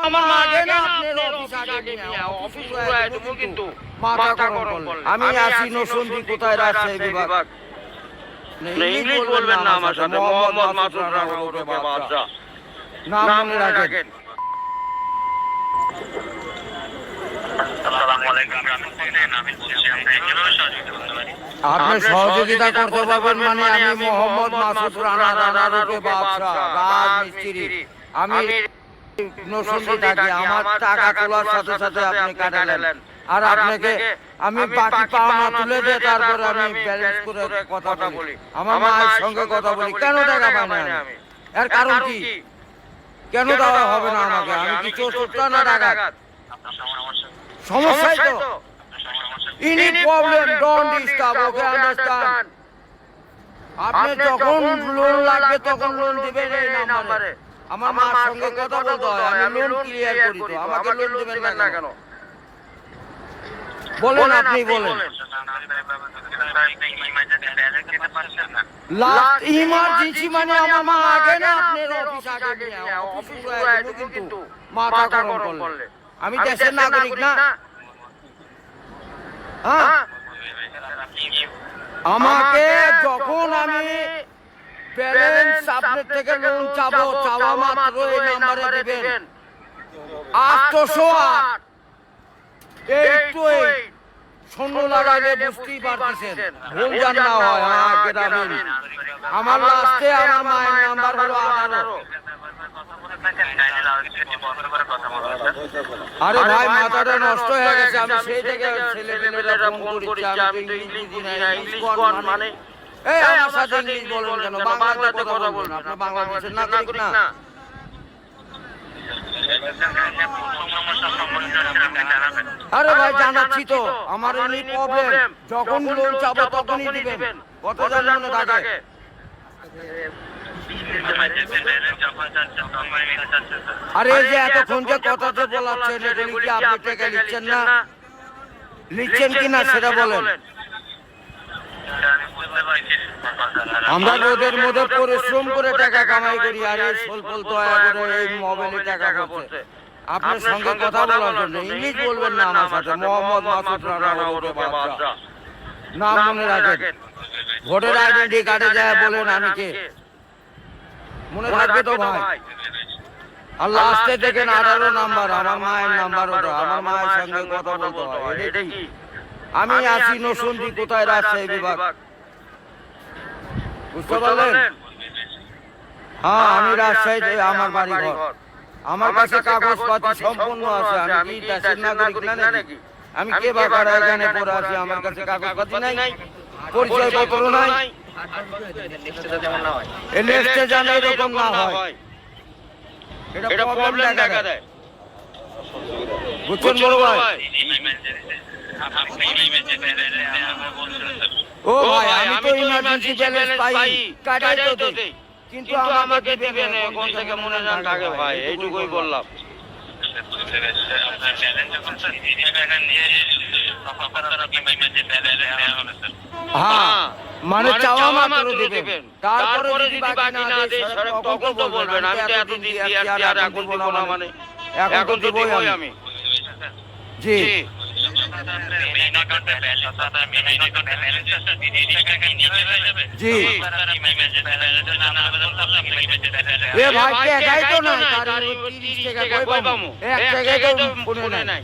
আমার আগে না আপনার অফিস আগে নিয়ে অফিস শুরু হয় তুমি কিন্তু মাথা গরম করলে আমি আসি নসুন্দি কোথায় রাজশাহী বিভাগ ইংলিশ বলবেন না আমার সাথে মোহাম্মদ মাসুদ রানা ওরফে বাদশা নাম মনে রাখেন আপনি সহযোগিতা করতে পারবেন মানে আমি মোহাম্মদ মাসুদ রানা রানার ওরফে বাদশা রাজমিস্ত্রি আমি নসুন্দি থাকি আমার টাকা তোলার সাথে সাথে আপনি কাটালেন আর আপনাকে আমি বাকি পাওনা তুলে দিয়ে তারপরে আমি ব্যালেন্স করে কথা বলি আমার মায়ের সঙ্গে কথা বলি কেন টাকা পাই না আমি এর কারণ কি কেন দেওয়া হবে না আমাকে আমি কি চোর না ডাকাত সমস্যাই তো ইনি problem don't disturb okay understand আপনি যখন লোন লাগবে তখন লোন দিবেন এই নম্বরে আমার মার সঙ্গে কথা বলতে হয় আমি লোন ক্লিয়ার করি তো আমাকে লোন দিবেন না কেন বলেন আপনি বলেন লাস্ট ইমার্জেন্সি মানে আমার মা আগে না আপনার অফিস আগে নিয়ে অফিস শুরু হয় তুমি কিন্তু মাথা গরম করলে আমি দেশের নাগরিক না হ্যাঁ আমাকে যখন আমি ব্যালেন্স আপনার থেকে লোন চাবো চাওয়া মাত্র এই নম্বরে দিবেন 808 শূন্য লাগালে বুঝতেই পারতেছেন ভুল জান না হয় গ্রামীণ আমার লাস্টে আমার মায়ের নাম্বার হলো 18 আরে ভাই মাথাটা নষ্ট হয়ে গেছে আমি সেই থেকে ছেলেমেয়েরা ফোন করছি আমি ইংলিশ বুঝি না ইংলিশ মানে এই আমার সাথে ইংলিশ বলুন কেন বাংলাতে কথা বলুন আপনি বাংলাদেশের নাগরিক না আরে ভাই জানাচ্ছি তো আমার এই প্রবলেম যখন লোন চাবো তখনই দিবেন কত জানেন না টাকা আরে যে এতক্ষণ যে কথা যে বলাচ্ছেন এগুলি কি আপনি টাকা নিচ্ছেন না নিচ্ছেন কিনা সেটা বলেন আমরা রোদের মধ্যে পরিশ্রম করে টাকা কামাই করি আর এই স্বল্প দয়া করে এই মোবাইলে টাকা করছে আপনার সঙ্গে কথা বলার জন্য ইংলিশ বলবেন না আমার সাথে মোহাম্মদ মাসুদ রানা ওরফে বাদশা নাম মনে রাখেন ভোটার আইডেন্টি কার্ডে যায় বলেন আমি কে মনে থাকবে তো ভাই আর লাস্টে দেখেন 18 নাম্বার আমার মায়ের নাম্বার ওটা আমার মায়ের সঙ্গে কথা বলতে হয় এটা কি আমি আসি নসুন্দি কোথায় রাজশাহী বিভাগ বুঝতে পারলেন হ্যাঁ আমি রাজশাহীতে আমার বাড়ি ঘর আমার কাছে কাগজপত্র সম্পূর্ণ আছে আমি কি দেশের নাগরিক না নাকি আমি কে বাবার এখানে পড়ে আছি আমার কাছে কাগজপত্র নাই পরিচয় পত্র নাই নেক্সটে জানা এরকম না হয় এটা প্রবলেম দেখা দেয় বুঝছেন বড় ভাই ও ভাই আমি তো ইমার্জেন্সি ব্যালেন্স পাই কাটাই তো দেই কিন্তু আমাকে দিবেন কোন থেকে মনে জান থাকে ভাই এইটুকুই বললাম হ্যাঁ মানে চাওয়া মাত্র দিবেন তারপরে যদি বাকি না দেই তখন তো বলবেন আমি তো এত দিন দিয়েছি আর এখন দিব না মানে এখন তো দিবই আমি জি জি এ ভাই কে গাই তো না 30 টাকা কই পামু এক টাকা তো পুনে নাই